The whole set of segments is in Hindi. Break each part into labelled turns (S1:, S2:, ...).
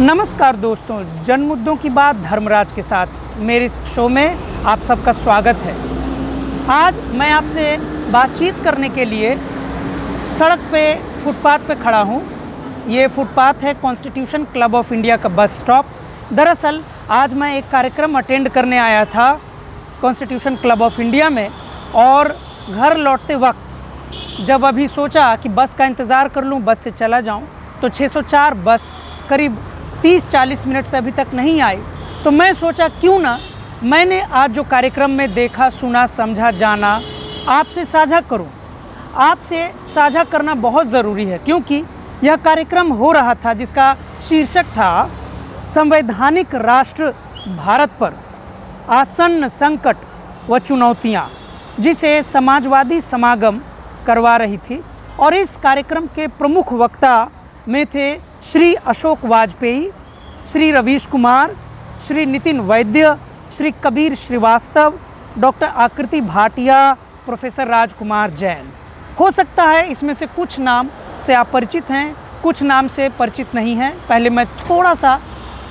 S1: नमस्कार दोस्तों, जन मुद्दों की बात धर्मराज के साथ मेरे इस शो में आप सबका स्वागत है। आज मैं आपसे बातचीत करने के लिए सड़क पे फुटपाथ पे खड़ा हूँ। ये फुटपाथ है कॉन्स्टिट्यूशन क्लब ऑफ इंडिया का बस स्टॉप। दरअसल आज मैं एक कार्यक्रम अटेंड करने आया था कॉन्स्टिट्यूशन क्लब ऑफ इंडिया में, और घर लौटते वक्त जब अभी सोचा कि बस का इंतज़ार कर लूँ, बस से चला जाऊँ, तो 604 बस करीब 30-40 मिनट से अभी तक नहीं आई। तो मैं सोचा क्यों ना मैंने आज जो कार्यक्रम में देखा, सुना, समझा, जाना, आपसे साझा करूं। आपसे साझा करना बहुत ज़रूरी है, क्योंकि यह कार्यक्रम हो रहा था जिसका शीर्षक था संवैधानिक राष्ट्र भारत पर आसन्न संकट व चुनौतियां, जिसे समाजवादी समागम करवा रही थी। और इस कार्यक्रम के प्रमुख वक्ता में थे श्री अशोक वाजपेयी, श्री रवीश कुमार, श्री नितिन वैद्य, श्री कबीर श्रीवास्तव, डॉक्टर आकृति भाटिया, प्रोफेसर राजकुमार जैन। हो सकता है इसमें से कुछ नाम से आप परिचित हैं, कुछ नाम से परिचित नहीं हैं। पहले मैं थोड़ा सा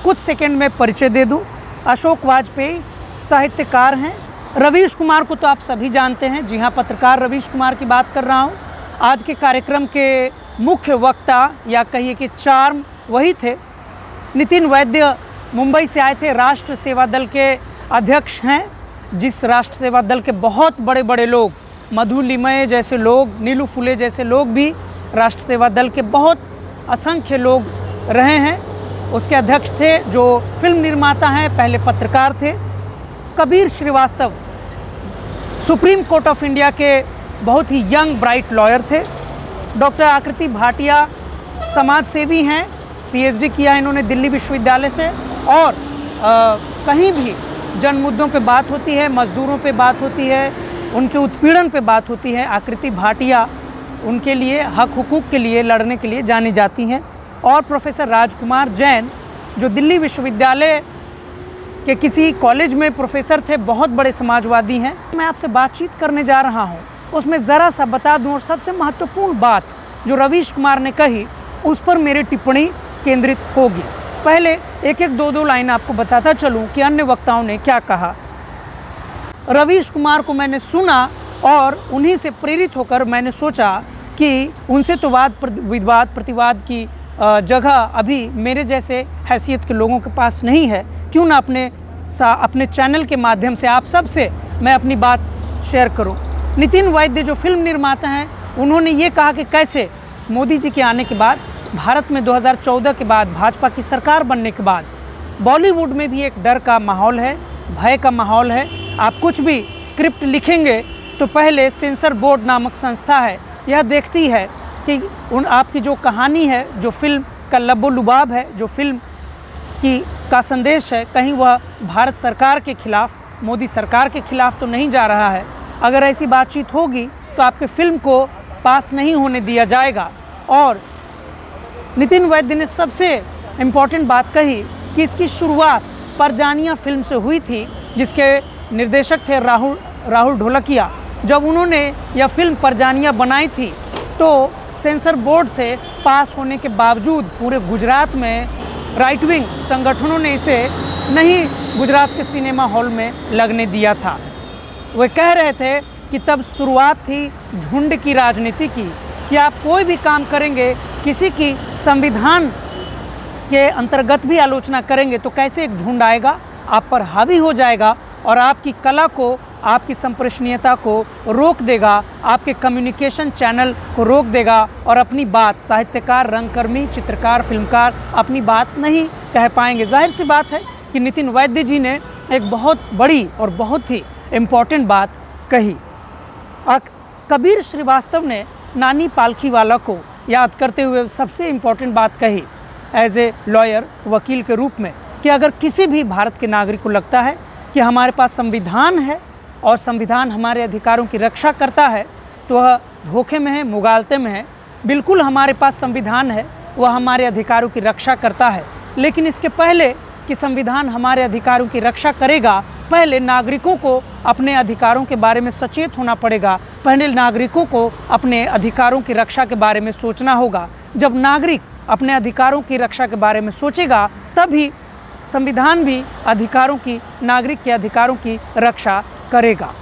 S1: कुछ सेकंड में परिचय दे दूं। अशोक वाजपेयी साहित्यकार हैं। रवीश कुमार को तो आप सभी जानते हैं, जी हाँ, पत्रकार रवीश कुमार की बात कर रहा हूँ। आज के कार्यक्रम के मुख्य वक्ता या कहिए कि चार्म वही थे। नितिन वैद्य मुंबई से आए थे, राष्ट्र सेवा दल के अध्यक्ष हैं, जिस राष्ट्र सेवा दल के बहुत बड़े बड़े लोग, मधु लिमये जैसे लोग, नीलू फुले जैसे लोग भी राष्ट्र सेवा दल के बहुत असंख्य लोग रहे हैं, उसके अध्यक्ष थे, जो फिल्म निर्माता हैं, पहले पत्रकार थे। Kabir Srivastava supreme court of India के बहुत ही यंग ब्राइट लॉयर थे। डॉक्टर आकृति भाटिया समाज सेवी हैं, पीएचडी किया इन्होंने दिल्ली विश्वविद्यालय से। और कहीं भी जन मुद्दों पे बात होती है, मजदूरों पे बात होती है, उनके उत्पीड़न पे बात होती है, आकृति भाटिया उनके लिए हक हुकूक के लिए लड़ने के लिए जानी जाती हैं। और प्रोफेसर राजकुमार जैन, जो दिल्ली विश्वविद्यालय के किसी कॉलेज में प्रोफेसर थे, बहुत बड़े समाजवादी हैं। मैं आपसे बातचीत करने जा रहा हूँ, उसमें ज़रा सा बता दूं, और सबसे महत्वपूर्ण बात जो रवीश कुमार ने कही उस पर मेरी टिप्पणी केंद्रित होगी। पहले एक एक दो लाइन आपको बताता चलूं कि अन्य वक्ताओं ने क्या कहा। रवीश कुमार को मैंने सुना और उन्हीं से प्रेरित होकर मैंने सोचा कि उनसे तो वाद विवाद प्रतिवाद की जगह अभी मेरे जैसे हैसियत के लोगों के पास नहीं है। क्यों ना अपने चैनल के माध्यम से आप सब से मैं अपनी बात शेयर करूं। नितिन वैद्य जो फिल्म निर्माता हैं, उन्होंने ये कहा कि कैसे मोदी जी के आने के बाद, भारत में 2014 के बाद, भाजपा की सरकार बनने के बाद बॉलीवुड में भी एक डर का माहौल है, भय का माहौल है। आप कुछ भी स्क्रिप्ट लिखेंगे तो पहले सेंसर बोर्ड नामक संस्था है, यह देखती है कि आपकी जो कहानी है, जो फिल्म का लबो-लुबाब है, जो फिल्म का संदेश है, कहीं वह भारत सरकार के खिलाफ, मोदी सरकार के खिलाफ तो नहीं जा रहा है। अगर ऐसी बातचीत होगी तो आपके फिल्म को पास नहीं होने दिया जाएगा। और नितिन वैद्य ने सबसे इम्पॉर्टेंट बात कही कि इसकी शुरुआत परजानिया फिल्म से हुई थी, जिसके निर्देशक थे राहुल ढोलकिया। जब उन्होंने यह फिल्म परजानिया बनाई थी तो सेंसर बोर्ड से पास होने के बावजूद पूरे गुजरात में राइट विंग संगठनों ने इसे नहीं गुजरात के सिनेमा हॉल में लगने दिया था। वे कह रहे थे कि तब शुरुआत थी झुंड की राजनीति की, कि आप कोई भी काम करेंगे, किसी की संविधान के अंतर्गत भी आलोचना करेंगे तो कैसे एक झुंड आएगा, आप पर हावी हो जाएगा और आपकी कला को, आपकी संप्रेषणीयता को रोक देगा, आपके कम्युनिकेशन चैनल को रोक देगा, और अपनी बात, साहित्यकार, रंगकर्मी, चित्रकार, फिल्मकार अपनी बात नहीं कह पाएंगे। जाहिर सी बात है कि नितिन वैद्य जी ने एक बहुत बड़ी और बहुत ही इम्पॉर्टेंट बात कही। कबीर श्रीवास्तव ने नानी पालखीवाला को याद करते हुए सबसे इम्पॉर्टेंट बात कही एज ए लॉयर, वकील के रूप में, कि अगर किसी भी भारत के नागरिक को लगता है कि हमारे पास संविधान है और संविधान हमारे अधिकारों की रक्षा करता है, तो वह धोखे में है, मुगालते में है। बिल्कुल हमारे पास संविधान है, वह हमारे अधिकारों की रक्षा करता है, लेकिन इसके पहले कि संविधान हमारे अधिकारों की रक्षा करेगा, पहले नागरिकों को अपने अधिकारों के बारे में सचेत होना पड़ेगा। पहले नागरिकों को अपने अधिकारों की रक्षा के बारे में सोचना होगा। जब नागरिक अपने अधिकारों की रक्षा के बारे में सोचेगा तभी संविधान भी अधिकारों की, नागरिक के अधिकारों की रक्षा करेगा।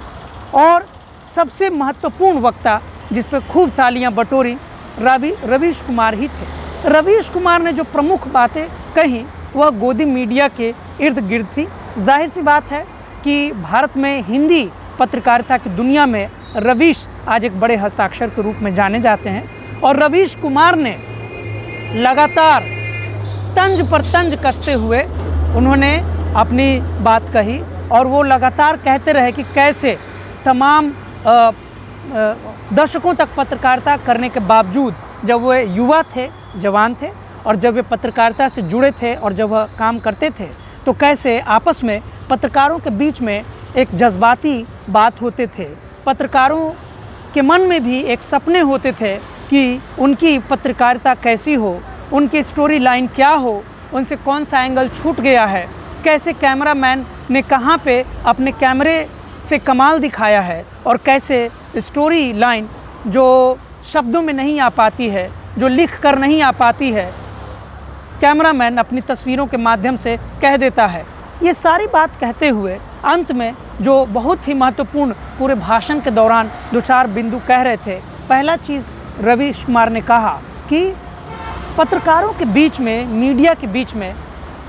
S1: और सबसे महत्वपूर्ण वक्ता जिस पे खूब तालियां बटोरी रवीश कुमार ही थे। रवीश कुमार ने जो प्रमुख बातें कही वह गोदी मीडिया के इर्द गिर्द थी। जाहिर सी बात है कि भारत में हिंदी पत्रकारिता की दुनिया में रवीश आज एक बड़े हस्ताक्षर के रूप में जाने जाते हैं। और रवीश कुमार ने लगातार तंज पर तंज कसते हुए उन्होंने अपनी बात कही और वो लगातार कहते रहे कि कैसे तमाम दशकों तक पत्रकारिता करने के बावजूद जब वे युवा थे, जवान थे और जब वे पत्रकारिता से जुड़े थे और जब वह काम करते थे तो कैसे आपस में पत्रकारों के बीच में एक जज्बाती बात होते थे। पत्रकारों के मन में भी एक सपने होते थे कि उनकी पत्रकारिता कैसी हो, उनकी स्टोरी लाइन क्या हो, उनसे कौन सा एंगल छूट गया है, कैसे कैमरामैन ने कहाँ पे अपने कैमरे से कमाल दिखाया है और कैसे स्टोरी लाइन जो शब्दों में नहीं आ पाती है, जो लिख कर नहीं आ पाती है, कैमरामैन अपनी तस्वीरों के माध्यम से कह देता है। ये सारी बात कहते हुए अंत में जो बहुत ही महत्वपूर्ण पूरे भाषण के दौरान दो चार बिंदु कह रहे थे। पहला चीज़ रवीश कुमार ने कहा कि पत्रकारों के बीच में, मीडिया के बीच में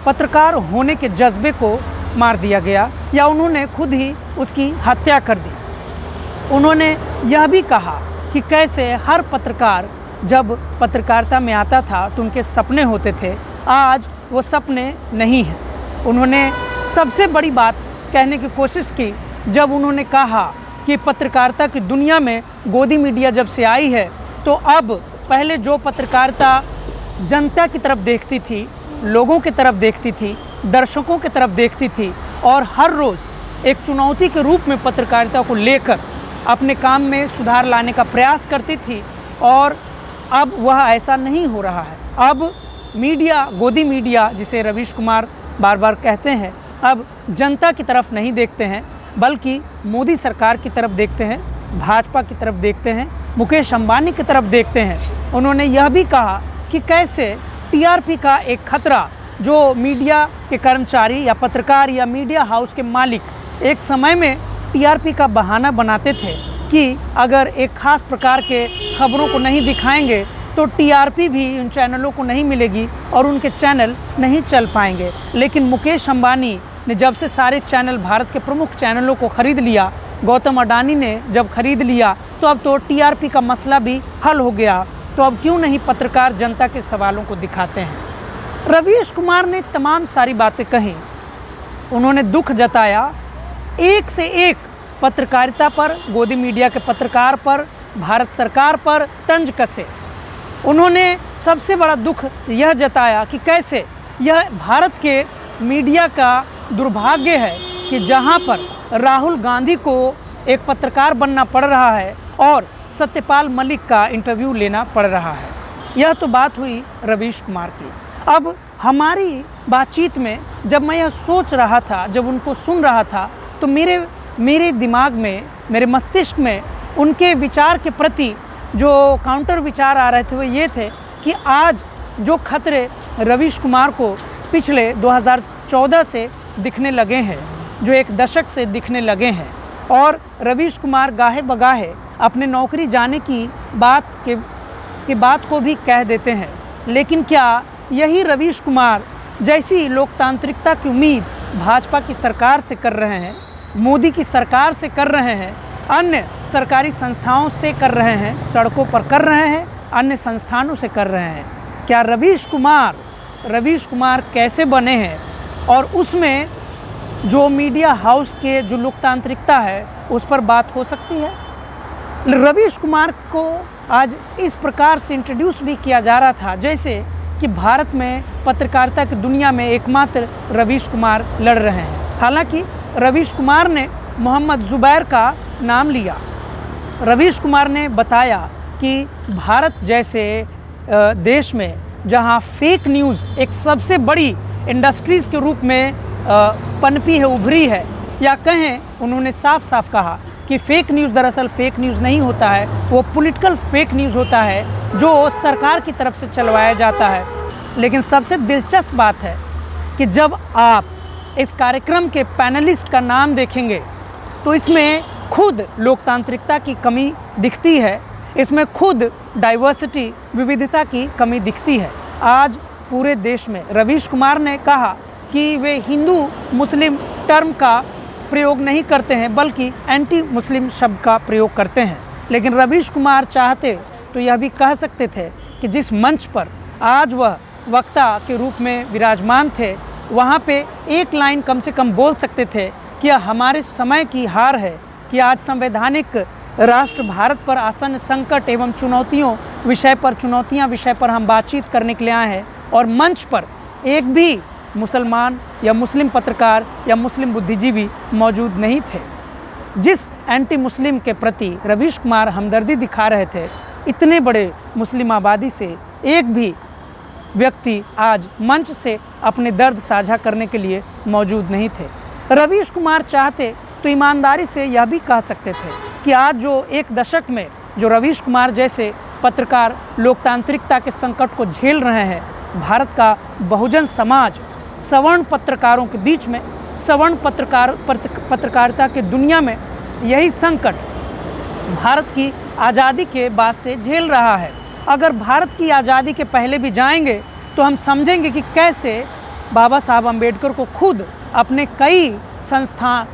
S1: पत्रकार होने के जज्बे को मार दिया गया या उन्होंने खुद ही उसकी हत्या कर दी। उन्होंने यह भी कहा कि कैसे हर पत्रकार जब पत्रकारिता में आता था तो उनके सपने होते थे, आज वो सपने नहीं हैं। उन्होंने सबसे बड़ी बात कहने की कोशिश की जब उन्होंने कहा कि पत्रकारिता की दुनिया में गोदी मीडिया जब से आई है तो अब पहले जो पत्रकारिता जनता की तरफ देखती थी, लोगों की तरफ देखती थी, दर्शकों की तरफ देखती थी और हर रोज़ एक चुनौती के रूप में पत्रकारिता को लेकर अपने काम में सुधार लाने का प्रयास करती थी, और अब वह ऐसा नहीं हो रहा है। अब मीडिया, गोदी मीडिया जिसे रवीश कुमार बार बार कहते हैं, अब जनता की तरफ नहीं देखते हैं बल्कि मोदी सरकार की तरफ देखते हैं, भाजपा की तरफ देखते हैं, मुकेश अंबानी की तरफ देखते हैं। उन्होंने यह भी कहा कि कैसे टीआरपी का एक खतरा जो मीडिया के कर्मचारी या पत्रकार या मीडिया हाउस के मालिक एक समय में टीआरपी का बहाना बनाते थे कि अगर एक ख़ास प्रकार के खबरों को नहीं दिखाएंगे तो टीआरपी भी उन चैनलों को नहीं मिलेगी और उनके चैनल नहीं चल पाएंगे। लेकिन मुकेश अंबानी ने जब से सारे चैनल, भारत के प्रमुख चैनलों को ख़रीद लिया, गौतम अडानी ने जब खरीद लिया तो अब तो टीआरपी का मसला भी हल हो गया। तो अब क्यों नहीं पत्रकार जनता के सवालों को दिखाते हैं। रवीश कुमार ने तमाम सारी बातें कही। उन्होंने दुख जताया एक से एक पत्रकारिता पर, गोदी मीडिया के पत्रकार पर, भारत सरकार पर तंज कसे। उन्होंने सबसे बड़ा दुख यह जताया कि कैसे यह भारत के मीडिया का दुर्भाग्य है कि जहां पर राहुल गांधी को एक पत्रकार बनना पड़ रहा है और सत्यपाल मलिक का इंटरव्यू लेना पड़ रहा है। यह तो बात हुई रवीश कुमार की। अब हमारी बातचीत में जब मैं यह सोच रहा था, जब उनको सुन रहा था, तो मेरे दिमाग में, मेरे मस्तिष्क में उनके विचार के प्रति जो काउंटर विचार आ रहे थे वो ये थे कि आज जो खतरे रवीश कुमार को पिछले 2014 से दिखने लगे हैं, जो एक दशक से दिखने लगे हैं, और रवीश कुमार गाहे बगाहे अपने नौकरी जाने की बात को भी कह देते हैं। लेकिन क्या यही रवीश कुमार जैसी लोकतांत्रिकता की उम्मीद भाजपा की सरकार से कर रहे हैं, मोदी की सरकार से कर रहे हैं, अन्य सरकारी संस्थाओं से कर रहे हैं, सड़कों पर कर रहे हैं, अन्य संस्थानों से कर रहे हैं? क्या रवीश कुमार कैसे बने हैं और उसमें जो मीडिया हाउस के जो लोकतांत्रिकता है उस पर बात हो सकती है? रवीश कुमार को आज इस प्रकार से इंट्रोड्यूस भी किया जा रहा था जैसे कि भारत में पत्रकारिता की दुनिया में एकमात्र रवीश कुमार लड़ रहे हैं। हालांकि रवीश कुमार ने मोहम्मद जुबैर का नाम लिया। रवीश कुमार ने बताया कि भारत जैसे देश में जहां फेक न्यूज़ एक सबसे बड़ी इंडस्ट्रीज़ के रूप में पनपी है, उभरी है, या कहें, उन्होंने साफ साफ कहा कि फेक न्यूज़ दरअसल फेक न्यूज़ नहीं होता है, वो पॉलिटिकल फेक न्यूज़ होता है जो सरकार की तरफ से चलवाया जाता है। लेकिन सबसे दिलचस्प बात है कि जब आप इस कार्यक्रम के पैनलिस्ट का नाम देखेंगे तो इसमें खुद लोकतांत्रिकता की कमी दिखती है, इसमें खुद डाइवर्सिटी विविधता की कमी दिखती है। आज पूरे देश में रवीश कुमार ने कहा कि वे हिंदू मुस्लिम टर्म का प्रयोग नहीं करते हैं बल्कि एंटी मुस्लिम शब्द का प्रयोग करते हैं। लेकिन रवीश कुमार चाहते तो यह भी कह सकते थे कि जिस मंच पर आज वह वक्ता के रूप में विराजमान थे वहाँ पे एक लाइन कम से कम बोल सकते थे कि यह हमारे समय की हार है कि आज संवैधानिक राष्ट्र भारत पर आसन संकट एवं चुनौतियां विषय पर हम बातचीत करने के लिए आए हैं और मंच पर एक भी मुसलमान या मुस्लिम पत्रकार या मुस्लिम बुद्धिजीवी मौजूद नहीं थे। जिस एंटी मुस्लिम के प्रति रवीश कुमार हमदर्दी दिखा रहे थे, इतने बड़े मुस्लिम आबादी से एक भी व्यक्ति आज मंच से अपने दर्द साझा करने के लिए मौजूद नहीं थे। रवीश कुमार चाहते तो ईमानदारी से यह भी कह सकते थे कि आज जो एक दशक में जो रवीश कुमार जैसे पत्रकार लोकतांत्रिकता के संकट को झेल रहे हैं, भारत का बहुजन समाज सवर्ण पत्रकारों के बीच में, सवर्ण पत्रकारिता के दुनिया में यही संकट भारत की आज़ादी के बाद से झेल रहा है। अगर भारत की आज़ादी के पहले भी जाएंगे तो हम समझेंगे कि कैसे बाबा साहब अम्बेडकर को खुद अपने कई संस्थान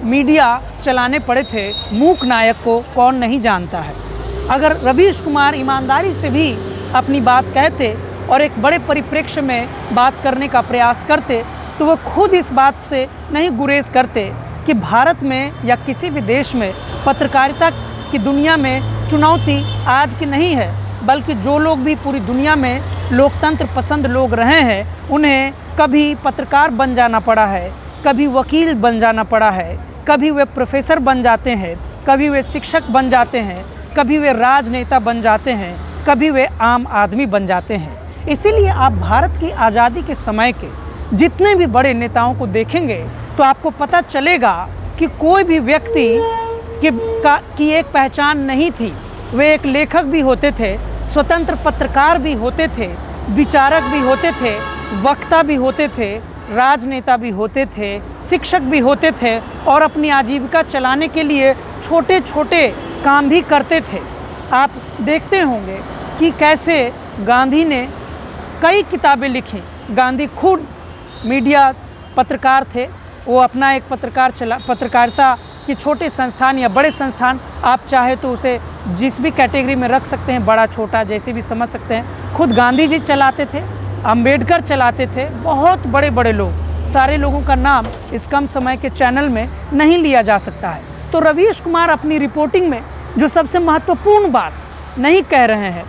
S1: मीडिया चलाने पड़े थे। मूक नायक को कौन नहीं जानता है। अगर रवीश कुमार ईमानदारी से भी अपनी बात कहते और एक बड़े परिप्रेक्ष्य में बात करने का प्रयास करते तो वो खुद इस बात से नहीं गुरेज करते कि भारत में या किसी भी देश में पत्रकारिता की दुनिया में चुनौती आज की नहीं है, बल्कि जो लोग भी पूरी दुनिया में लोकतंत्र पसंद लोग रहे हैं उन्हें कभी पत्रकार बन जाना पड़ा है, कभी वकील बन जाना पड़ा है, कभी वे प्रोफेसर बन जाते हैं, कभी वे शिक्षक बन जाते हैं, कभी वे राजनेता बन जाते हैं, कभी वे आम आदमी बन जाते हैं। इसीलिए आप भारत की आज़ादी के समय के जितने भी बड़े नेताओं को देखेंगे तो आपको पता चलेगा कि कोई भी व्यक्ति की एक पहचान नहीं थी। वे एक लेखक भी होते थे, स्वतंत्र पत्रकार भी होते थे, विचारक भी होते थे, वक्ता भी होते थे, राजनेता भी होते थे, शिक्षक भी होते थे और अपनी आजीविका चलाने के लिए छोटे छोटे काम भी करते थे। आप देखते होंगे कि कैसे गांधी ने कई किताबें लिखी। गांधी खुद मीडिया पत्रकार थे, वो अपना एक पत्रकारिता कि छोटे संस्थान या बड़े संस्थान, आप चाहे तो उसे जिस भी कैटेगरी में रख सकते हैं, बड़ा छोटा जैसे भी समझ सकते हैं। खुद गांधी जी चलाते थे, अंबेडकर चलाते थे, बहुत बड़े बड़े लोग, सारे लोगों का नाम इस कम समय के चैनल में नहीं लिया जा सकता है। तो रवीश कुमार अपनी रिपोर्टिंग में जो सबसे महत्वपूर्ण बात नहीं कह रहे हैं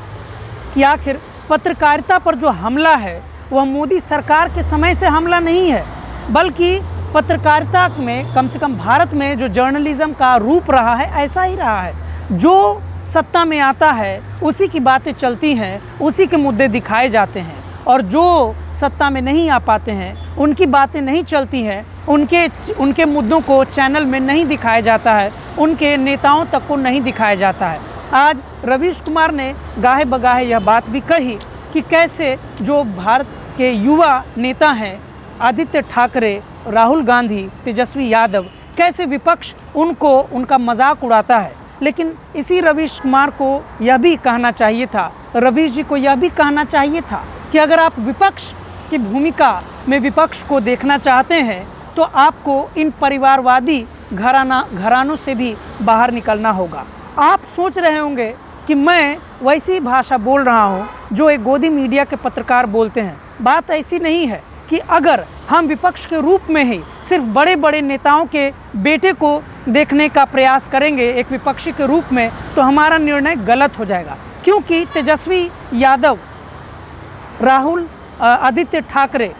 S1: कि आखिर पत्रकारिता पर जो हमला है वह मोदी सरकार के समय से हमला नहीं है, बल्कि पत्रकारिता में कम से कम भारत में जो जर्नलिज्म का रूप रहा है ऐसा ही रहा है। जो सत्ता में आता है उसी की बातें चलती हैं, उसी के मुद्दे दिखाए जाते हैं और जो सत्ता में नहीं आ पाते हैं उनकी बातें नहीं चलती हैं, उनके मुद्दों को चैनल में नहीं दिखाया जाता है, उनके नेताओं तक को नहीं दिखाया जाता है। आज रवीश कुमार ने गाहे बगाहे यह बात भी कही कि कैसे जो भारत के युवा नेता हैं आदित्य ठाकरे, राहुल गांधी, तेजस्वी यादव, कैसे विपक्ष उनका मजाक उड़ाता है। लेकिन इसी रवीश कुमार को यह भी कहना चाहिए था, रवीश जी को यह भी कहना चाहिए था कि अगर आप विपक्ष की भूमिका में विपक्ष को देखना चाहते हैं तो आपको इन परिवारवादी घरानों से भी बाहर निकलना होगा। आप सोच रहे होंगे कि मैं वैसी भाषा बोल रहा हूँ जो एक गोदी मीडिया के पत्रकार बोलते हैं। बात ऐसी नहीं है कि अगर हम विपक्ष के रूप में ही सिर्फ बड़े बड़े नेताओं के बेटे को देखने का प्रयास करेंगे एक विपक्षी के रूप में तो हमारा निर्णय गलत हो जाएगा, क्योंकि तेजस्वी यादव, आदित्य ठाकरे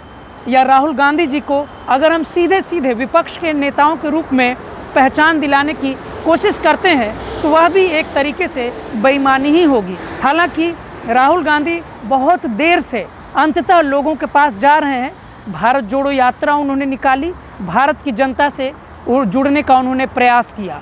S1: या राहुल गांधी जी को अगर हम सीधे सीधे विपक्ष के नेताओं के रूप में पहचान दिलाने की कोशिश करते हैं तो वह भी एक तरीके से बेईमानी ही होगी। हालांकि राहुल गांधी बहुत देर से अंततः लोगों के पास जा रहे हैं। भारत जोड़ो यात्रा उन्होंने निकाली, भारत की जनता से जुड़ने का उन्होंने प्रयास किया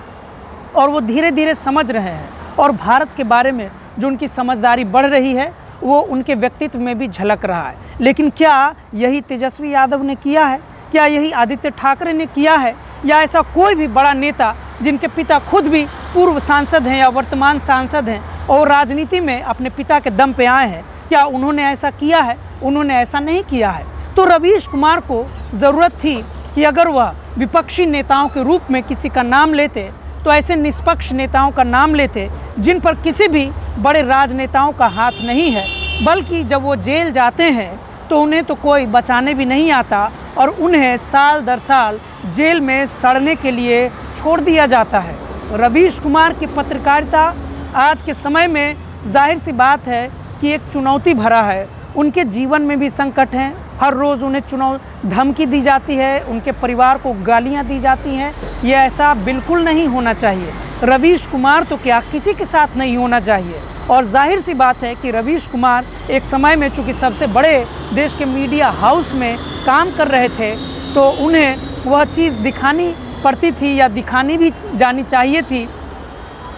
S1: और वो धीरे धीरे समझ रहे हैं और भारत के बारे में जो उनकी समझदारी बढ़ रही है वो उनके व्यक्तित्व में भी झलक रहा है। लेकिन क्या यही तेजस्वी यादव ने किया है? क्या यही आदित्य ठाकरे ने किया है? या ऐसा कोई भी बड़ा नेता जिनके पिता खुद भी पूर्व सांसद हैं या वर्तमान सांसद हैं और राजनीति में अपने पिता के दम पे आए हैं, क्या उन्होंने ऐसा किया है? उन्होंने ऐसा नहीं किया है। तो रवीश कुमार को ज़रूरत थी कि अगर वह विपक्षी नेताओं के रूप में किसी का नाम लेते तो ऐसे निष्पक्ष नेताओं का नाम लेते जिन पर किसी भी बड़े राजनेताओं का हाथ नहीं है, बल्कि जब वो जेल जाते हैं तो उन्हें तो कोई बचाने भी नहीं आता और उन्हें साल दर साल जेल में सड़ने के लिए छोड़ दिया जाता है। रवीश कुमार की पत्रकारिता आज के समय में जाहिर सी बात है कि एक चुनौती भरा है। उनके जीवन में भी संकट हैं, हर रोज़ उन्हें धमकी दी जाती है, उनके परिवार को गालियां दी जाती हैं। ये ऐसा बिल्कुल नहीं होना चाहिए। रवीश कुमार तो क्या, किसी के साथ नहीं होना चाहिए। और जाहिर सी बात है कि रवीश कुमार एक समय में चूँकि सबसे बड़े देश के मीडिया हाउस में काम कर रहे थे तो उन्हें वह चीज़ दिखानी पड़ती थी या दिखानी भी जानी चाहिए थी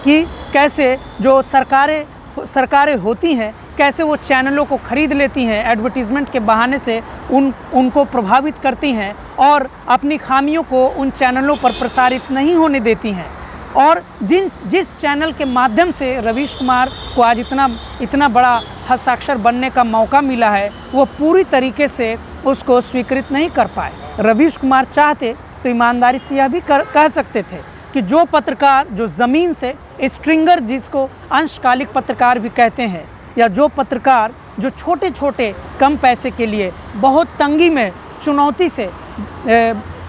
S1: कि कैसे जो सरकारें होती हैं कैसे वो चैनलों को ख़रीद लेती हैं, एडवर्टीज़मेंट के बहाने से उनको प्रभावित करती हैं और अपनी खामियों को उन चैनलों पर प्रसारित नहीं होने देती हैं। और जिस चैनल के माध्यम से रवीश कुमार को आज इतना बड़ा हस्ताक्षर बनने का मौका मिला है, वो पूरी तरीके से उसको स्वीकृत नहीं कर पाए। रवीश कुमार चाहते तो ईमानदारी से यह भी कह सकते थे कि जो पत्रकार जो ज़मीन से स्ट्रिंगर, जिसको अंशकालिक पत्रकार भी कहते हैं, या जो पत्रकार जो छोटे छोटे कम पैसे के लिए बहुत तंगी में चुनौती से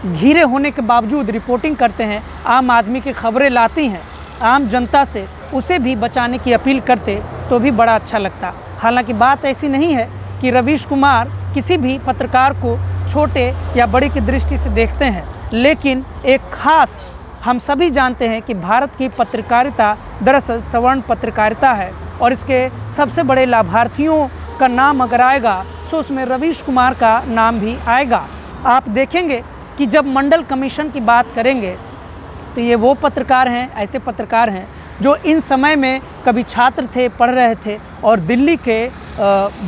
S1: घिरे होने के बावजूद रिपोर्टिंग करते हैं, आम आदमी की खबरें लाती हैं आम जनता से, उसे भी बचाने की अपील करते तो भी बड़ा अच्छा लगता। हालांकि बात ऐसी नहीं है कि रवीश कुमार किसी भी पत्रकार को छोटे या बड़े की दृष्टि से देखते हैं, लेकिन एक खास हम सभी जानते हैं कि भारत की पत्रकारिता दरअसल सवर्ण पत्रकारिता है और इसके सबसे बड़े लाभार्थियों का नाम अगर आएगा तो उसमें रवीश कुमार का नाम भी आएगा। आप देखेंगे कि जब मंडल कमीशन की बात करेंगे तो ये वो पत्रकार हैं, ऐसे पत्रकार हैं जो इन समय में कभी छात्र थे, पढ़ रहे थे और दिल्ली के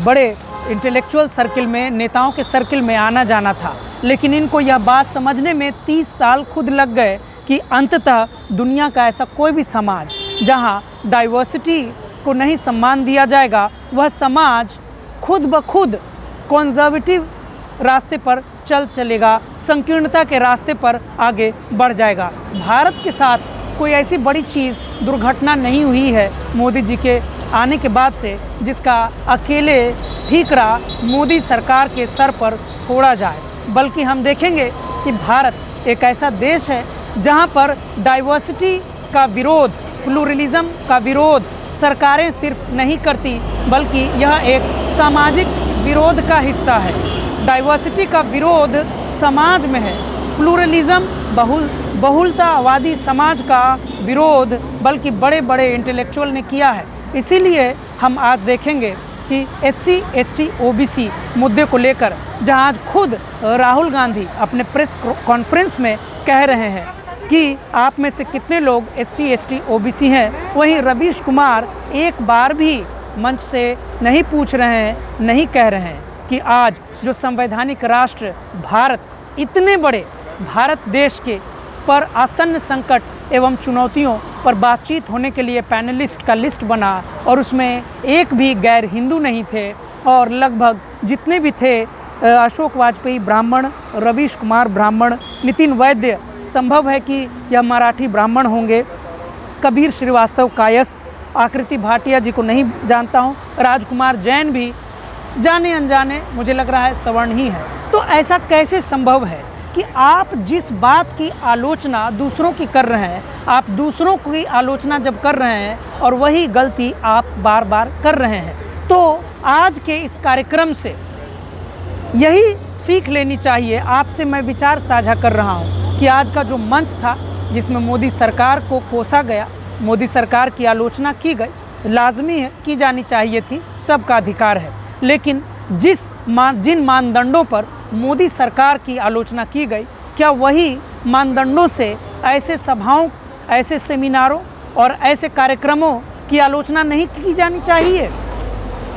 S1: बड़े इंटेलेक्चुअल सर्किल में, नेताओं के सर्किल में आना जाना था। लेकिन इनको यह बात समझने में 30 साल खुद लग गए कि अंततः दुनिया का ऐसा कोई भी समाज जहां डाइवर्सिटी को नहीं सम्मान दिया जाएगा, वह समाज खुद ब खुद कॉन्जर्वेटिव रास्ते पर चलेगा, संकीर्णता के रास्ते पर आगे बढ़ जाएगा। भारत के साथ कोई ऐसी बड़ी चीज़, दुर्घटना नहीं हुई है मोदी जी के आने के बाद से जिसका अकेले ठीकरा मोदी सरकार के सर पर फोड़ा जाए, बल्कि हम देखेंगे कि भारत एक ऐसा देश है जहां पर डाइवर्सिटी का विरोध, प्लूरलिज्म का विरोध सरकारें सिर्फ नहीं करती, बल्कि यह एक सामाजिक विरोध का हिस्सा है। डाइवर्सिटी का विरोध समाज में है, प्लूरलिज्म बहुलतावादी समाज का विरोध बल्कि बड़े बड़े इंटेलेक्चुअल ने किया है। इसीलिए हम आज देखेंगे कि SC ST OBC मुद्दे को लेकर जहां आज खुद राहुल गांधी अपने प्रेस कॉन्फ्रेंस में कह रहे हैं कि आप में से कितने लोग SC ST OBC हैं, वहीं रवीश कुमार एक बार भी मंच से नहीं पूछ रहे हैं, नहीं कह रहे हैं कि आज जो संवैधानिक राष्ट्र भारत, इतने बड़े भारत देश के पर आसन्न संकट एवं चुनौतियों पर बातचीत होने के लिए पैनलिस्ट का लिस्ट बना और उसमें एक भी गैर हिंदू नहीं थे और लगभग जितने भी थे अशोक वाजपेयी ब्राह्मण, रवीश कुमार ब्राह्मण, नितिन वैद्य संभव है कि यह मराठी ब्राह्मण होंगे, कबीर श्रीवास्तव कायस्थ, आकृति भाटिया जी को नहीं जानता हूँ, राजकुमार जैन भी जाने अनजाने मुझे लग रहा है सवर्ण ही है। तो ऐसा कैसे संभव है कि आप जिस बात की आलोचना दूसरों की कर रहे हैं, आप दूसरों की आलोचना जब कर रहे हैं और वही गलती आप बार बार कर रहे हैं। तो आज के इस कार्यक्रम से यही सीख लेनी चाहिए। आपसे मैं विचार साझा कर रहा हूँ कि आज का जो मंच था जिसमें मोदी सरकार को कोसा गया, मोदी सरकार की आलोचना की गई, लाजमी है, की जानी चाहिए थी, सबका अधिकार है, लेकिन जिन मानदंडों पर मोदी सरकार की आलोचना की गई, क्या वही मानदंडों से ऐसे सभाओं, ऐसे सेमिनारों और ऐसे कार्यक्रमों की आलोचना नहीं की जानी चाहिए?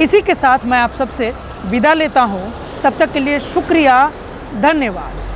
S1: इसी के साथ मैं आप सबसे विदा लेता हूँ। तब तक के लिए शुक्रिया, धन्यवाद।